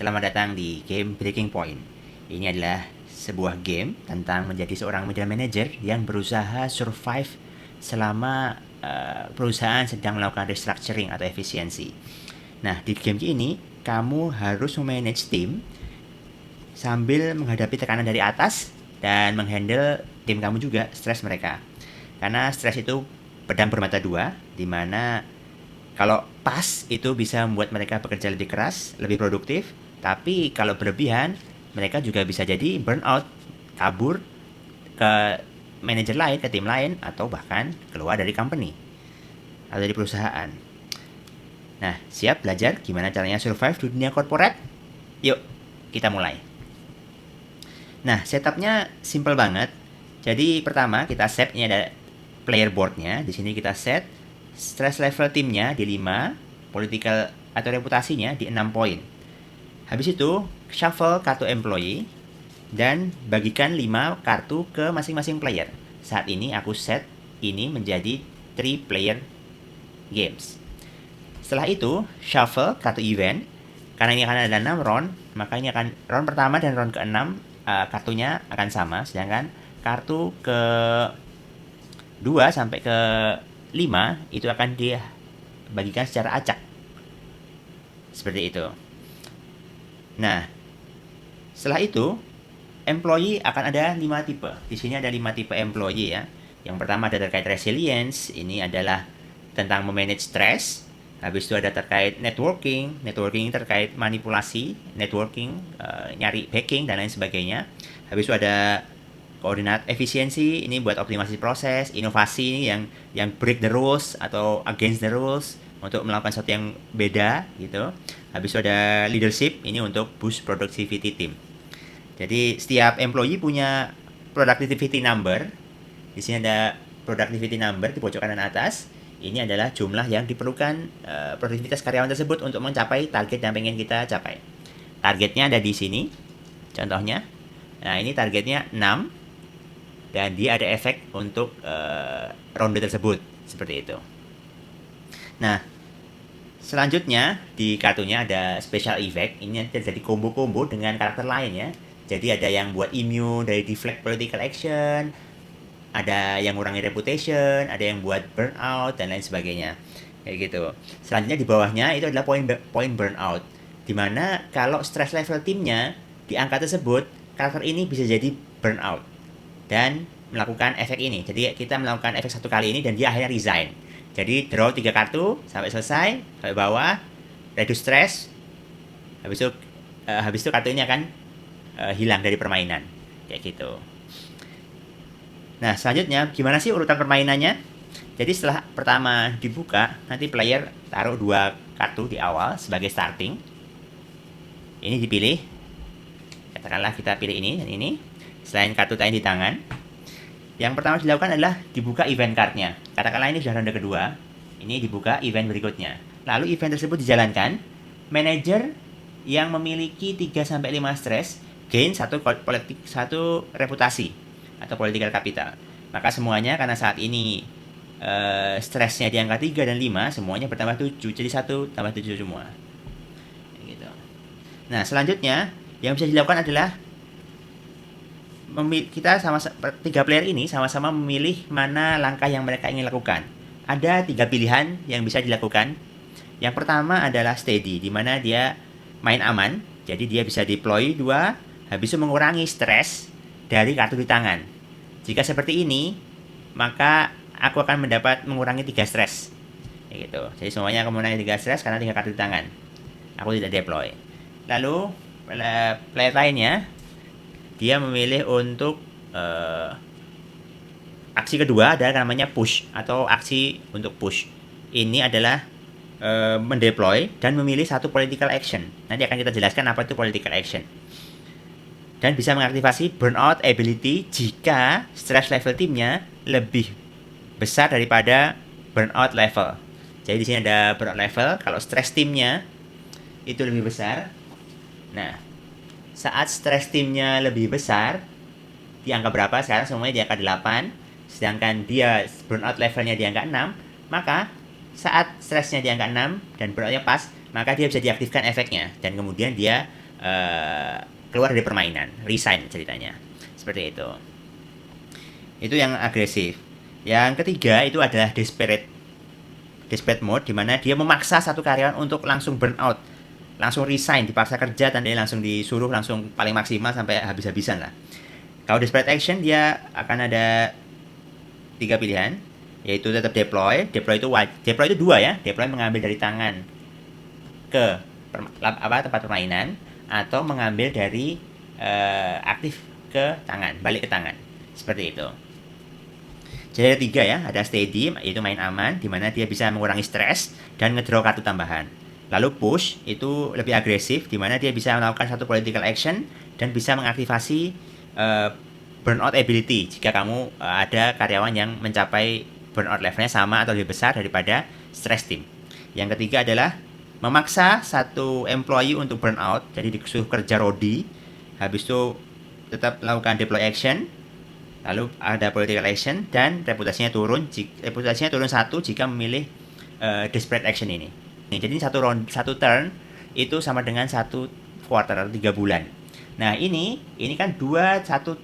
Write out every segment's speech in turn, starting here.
Selamat datang di game Breaking Point. Ini adalah sebuah game tentang menjadi seorang media manager yang berusaha survive selama perusahaan sedang melakukan restructuring atau efisiensi. Nah, di game ini kamu harus memanage tim sambil menghadapi tekanan dari atas dan menghandle tim kamu juga stres mereka. Karena stres itu pedang bermata dua, di mana kalau pas itu bisa membuat mereka bekerja lebih keras, lebih produktif, tapi kalau berlebihan mereka juga bisa jadi burnout, kabur ke manajer lain, ke tim lain, atau bahkan keluar dari company atau dari perusahaan. Nah, siap belajar gimana caranya survive di dunia corporate? Yuk, kita mulai. Nah, setupnya simple banget. Jadi pertama kita set, ini ada player boardnya. Di sini kita set stress level timnya di 5, political atau reputasinya di 6 poin. Habis itu shuffle kartu employee dan bagikan 5 kartu ke masing-masing player. Saat ini aku set ini menjadi 3 player games. Setelah itu shuffle kartu event. Karena ini akan ada 6 round, maka ini akan round pertama dan round ke-6 kartunya akan sama, sedangkan kartu ke 2 sampai ke 5 itu akan dibagikan secara acak. Seperti itu. Nah, setelah itu employee akan ada 5 tipe. Di sini ada 5 tipe employee ya. Yang pertama ada terkait resilience, ini adalah tentang memanage stress. Habis itu ada terkait networking terkait manipulasi, networking, nyari hacking dan lain sebagainya. Habis itu ada koordinat efisiensi, ini buat optimasi proses, inovasi yang break the rules atau against the rules untuk melakukan sesuatu yang beda gitu. Habis itu ada leadership, ini untuk boost productivity team. Jadi setiap employee punya productivity number. Di sini ada productivity number di pojok kanan atas. Ini adalah jumlah yang diperlukan produktivitas karyawan tersebut untuk mencapai target yang pengen kita capai. Targetnya ada di sini. Contohnya. Nah, ini targetnya 6 dan dia ada efek untuk ronde tersebut. Seperti itu. Nah, selanjutnya di kartunya ada special effect. Ini terjadi combo-combo dengan karakter lain ya. Jadi ada yang buat immune dari deflect political action, ada yang ngurangi reputation, ada yang buat burnout dan lain sebagainya. Kayak gitu. Selanjutnya di bawahnya itu adalah poin burnout. Dimana kalau stress level timnya di angka tersebut, karakter ini bisa jadi burnout dan melakukan efek ini. Jadi kita melakukan efek satu kali ini dan dia akhirnya resign. Jadi draw 3 kartu sampai selesai, sampai bawah, reduce stress. Habis itu kartu ini akan hilang dari permainan. Kayak gitu. Nah, selanjutnya gimana sih urutan permainannya? Jadi setelah pertama dibuka, nanti player taruh 2 kartu di awal sebagai starting. Ini dipilih. Katakanlah kita pilih ini dan ini. Selain kartu lain di tangan. Yang pertama dilakukan adalah dibuka event cardnya. Katakanlah ini sudah ronde kedua. Ini dibuka event berikutnya. Lalu event tersebut dijalankan. Manager yang memiliki 3-5 stress gain satu reputasi atau political capital. Maka semuanya karena saat ini stresnya di angka 3 dan 5, semuanya bertambah 7. Jadi 1 tambah 7 semua. Gitu. Nah, selanjutnya yang bisa dilakukan adalah kita sama 3 player ini sama-sama memilih mana langkah yang mereka ingin lakukan. Ada 3 pilihan yang bisa dilakukan. Yang pertama adalah steady, di mana dia main aman. Jadi dia bisa deploy 2, habis itu mengurangi stres dari kartu di tangan. Jika seperti ini, maka aku akan mengurangi 3 stres. Gitu. Jadi semuanya akan mengurangi 3 stres karena 3 kartu di tangan. Aku tidak deploy. Lalu player lainnya dia memilih untuk aksi kedua ada namanya push atau aksi untuk push. Ini adalah mendeploy dan memilih satu political action. Nanti akan kita jelaskan apa itu political action. Dan bisa mengaktifasi burnout ability jika stress level timnya lebih besar daripada burnout level. Jadi di sini ada burnout level, kalau stress timnya itu lebih besar. Nah, saat stress timnya lebih besar, di angka berapa? Sekarang semuanya di angka 8, sedangkan dia burnout levelnya di angka 6, maka saat stressnya di angka 6 dan burnoutnya pas, maka dia bisa diaktifkan efeknya dan kemudian dia keluar dari permainan, resign ceritanya. Seperti itu. Itu yang agresif. Yang ketiga itu adalah desperate mode, di mana dia memaksa satu karyawan untuk langsung burn out, langsung resign, dipaksa kerja dan dia langsung disuruh langsung paling maksimal sampai habis-habisan lah. Kalau desperate action dia akan ada 3 pilihan, yaitu tetap deploy. Deploy itu dua ya. Deploy mengambil dari tangan ke tempat permainan, atau mengambil dari aktif ke tangan, balik ke tangan. Seperti itu. Jadi ada 3 ya, ada steady, yaitu main aman, di mana dia bisa mengurangi stres dan ngedraw kartu tambahan. Lalu push, itu lebih agresif, di mana dia bisa melakukan satu political action dan bisa mengaktifasi burnout ability jika kamu ada karyawan yang mencapai burnout levelnya sama atau lebih besar daripada stress team. Yang ketiga adalah memaksa satu employee untuk burnout, jadi disuruh kerja rodi, habis itu tetap melakukan deploy action, lalu ada political action, dan reputasinya turun 1 jika memilih desperate action ini. Jadi satu turn itu sama dengan 1 quarter atau 3 bulan. Nah ini kan 2, 1,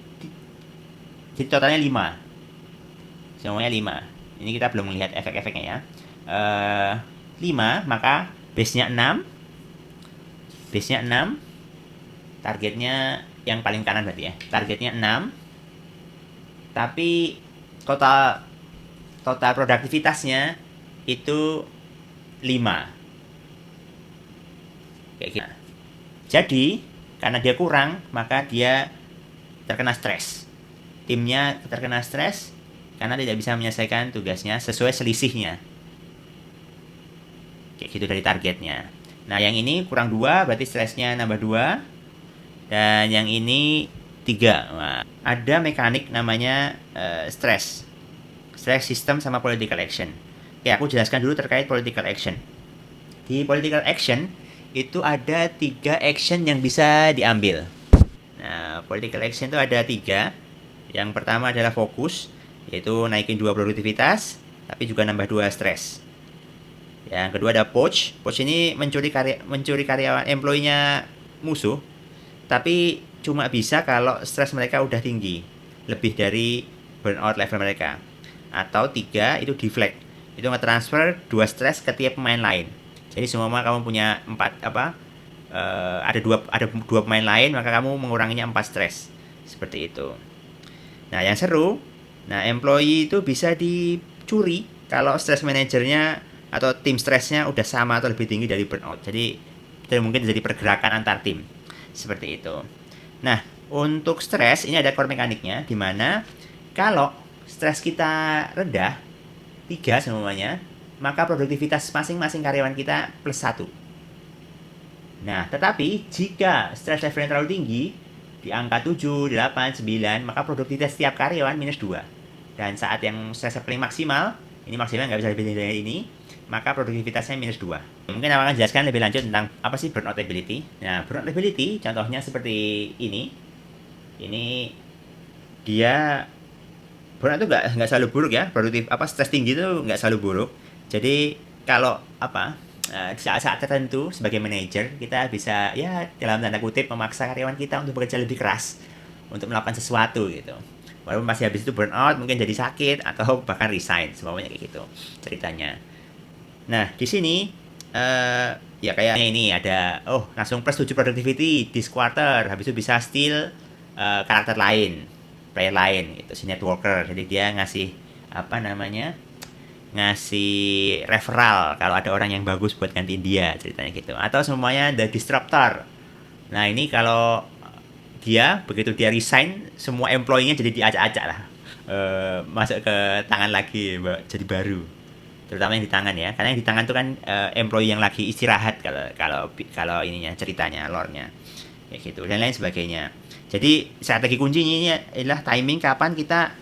jadi totalnya 5. Semuanya 5. Ini kita belum melihat efek-efeknya ya. 5, maka base-nya 6. Base-nya 6. Targetnya yang paling kanan berarti ya. Targetnya 6. Tapi total produktivitasnya itu 5. Kayak gitu. Jadi karena dia kurang, maka dia terkena stres. Timnya terkena stres karena tidak bisa menyelesaikan tugasnya sesuai selisihnya. Kayak gitu dari targetnya. Nah yang ini kurang 2, berarti stresnya nambah 2. Dan yang ini 3. Nah, ada mekanik namanya stress system sama political action. Oke, aku jelaskan dulu terkait political action. Di political action itu ada 3 action yang bisa diambil. Nah, political action itu ada 3. Yang pertama adalah fokus, yaitu naikin 2 produktivitas, tapi juga nambah 2 stres. Yang kedua ada poach. Poach ini mencuri karyawan employee-nya musuh, tapi cuma bisa kalau stres mereka udah tinggi, lebih dari burnout level mereka. Atau 3 itu deflect, itu nge-transfer 2 stres ke tiap pemain lain. Jadi semua kamu punya 4 ada dua pemain lain, maka kamu menguranginya 4 stres. Seperti itu. Nah, yang seru, employee itu bisa dicuri kalau stress manajernya atau tim stresnya udah sama atau lebih tinggi dari burnout. Jadi mungkin jadi pergerakan antar tim. Seperti itu. Nah, untuk stres ini ada core mekaniknya, di mana kalau stres kita rendah 3 semuanya, maka produktivitas masing-masing karyawan kita +1. Nah, tetapi jika stres levelnya terlalu tinggi, di angka 7, 8, 9, maka produktivitas setiap karyawan -2. Dan saat yang stres level maksimal, ini maksimal nggak bisa lebih dari ini, maka produktivitasnya -2. Mungkin aku akan jelaskan lebih lanjut tentang apa sih burnout ability. Nah, burnout ability contohnya seperti ini. Ini dia burnout itu nggak selalu buruk ya. Stres tinggi itu nggak selalu buruk. Jadi kalau di saat-saat tertentu sebagai manajer kita bisa ya dalam tanda kutip memaksa karyawan kita untuk bekerja lebih keras untuk melakukan sesuatu gitu. Walaupun pasti habis itu burnout, mungkin jadi sakit atau bahkan resign, semuanya kayak gitu ceritanya. Nah, di sini ya kayak ini ada langsung +7 productivity this quarter, habis itu bisa steal karakter lain, player lain gitu, si networker. Jadi dia ngasih ngasih referral kalau ada orang yang bagus buat gantiin dia, ceritanya gitu. Atau semuanya the disruptor. Nah, ini kalau dia begitu dia resign, semua employee-nya jadi diacak-acak lah, masuk ke tangan lagi jadi baru, terutama yang di tangan ya, karena yang di tangan itu kan employee yang lagi istirahat kalau ininya ceritanya, lore-nya kayak gitu dan lain sebagainya. Jadi strategi kuncinya adalah timing, kapan kita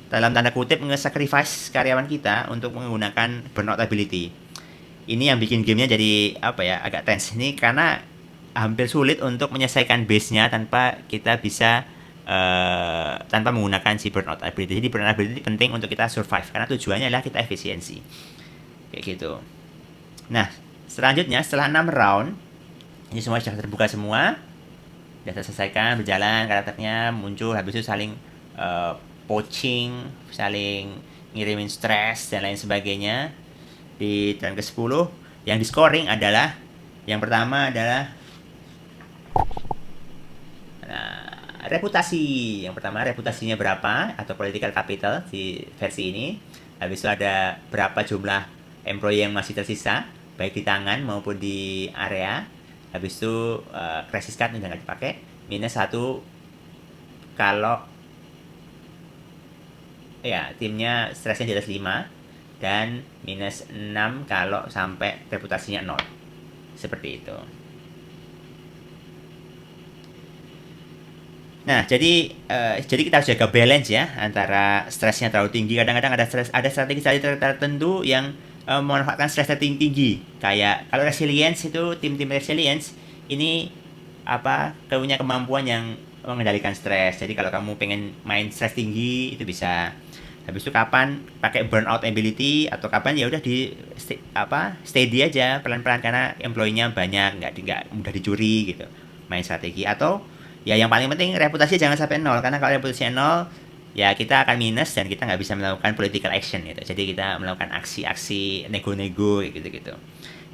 dalam tanda kutip nge-sacrifice karyawan kita untuk menggunakan burnout ability. Ini yang bikin gamenya jadi agak tense ini, karena hampir sulit untuk menyelesaikan base-nya tanpa kita bisa tanpa menggunakan si burnout ability. Jadi burnout ability penting untuk kita survive, karena tujuannya adalah kita efisiensi kayak gitu. Nah, selanjutnya setelah 6 round ini semua sudah terbuka semua. Udah selesaikan, berjalan karakternya, muncul, habis itu saling poaching, saling ngirimin stres dan lain sebagainya. Di turn ke-10 yang di scoring adalah yang pertama adalah reputasi. Yang pertama reputasinya berapa atau political capital di versi ini. Habis itu ada berapa jumlah employee yang masih tersisa baik di tangan maupun di area. Habis itu crisis card udah nggak dipakai. Minus 1 kalau ya timnya stresnya di atas 5 dan minus 6 kalau sampai reputasinya 0. Seperti itu. Nah, jadi kita harus jaga balance ya antara stresnya terlalu tinggi. Kadang-kadang ada strategi-strategi tertentu yang memanfaatkan stres tertinggi. Kayak kalau resilience itu tim-tim resilience ini punya kemampuan yang mengendalikan stres. Jadi kalau kamu pengen main stres tinggi itu bisa. Habis itu kapan pakai burnout ability atau kapan ya udah steady aja pelan-pelan karena employee-nya banyak nggak mudah dicuri gitu. Main strategi atau ya yang paling penting reputasi jangan sampai nol karena kalau reputasinya nol ya kita akan minus dan kita nggak bisa melakukan political action gitu. Jadi kita melakukan aksi-aksi nego-nego gitu-gitu.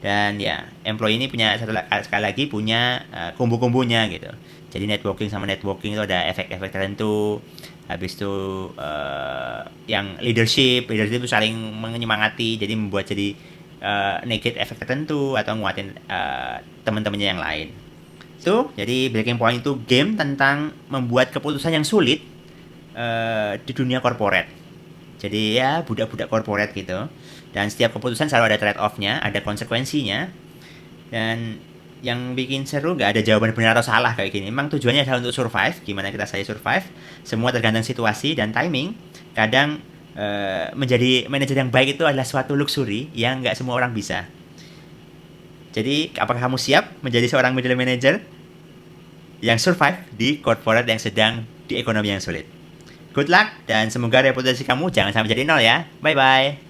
Dan ya employee ini punya sekali lagi punya kumbu-kumbunya gitu. Jadi networking sama networking itu ada efek-efek tertentu. Habis itu yang leadership itu saling menyemangati jadi membuat jadi negatif efek tertentu atau nguatin teman-temannya yang lain. Jadi Breaking Point itu game tentang membuat keputusan yang sulit di dunia corporate. Jadi ya budak-budak corporate gitu. Dan setiap keputusan selalu ada trade-off-nya, ada konsekuensinya. Dan yang bikin seru gak ada jawaban benar atau salah kayak gini. Memang tujuannya adalah untuk survive. Gimana kita saya survive. Semua tergantung situasi dan timing. Kadang menjadi manajer yang baik itu adalah suatu luxury yang gak semua orang bisa. Jadi, apakah kamu siap menjadi seorang middle manager yang survive di corporate yang sedang di ekonomi yang sulit? Good luck dan semoga reputasi kamu jangan sampai jadi nol ya. Bye bye.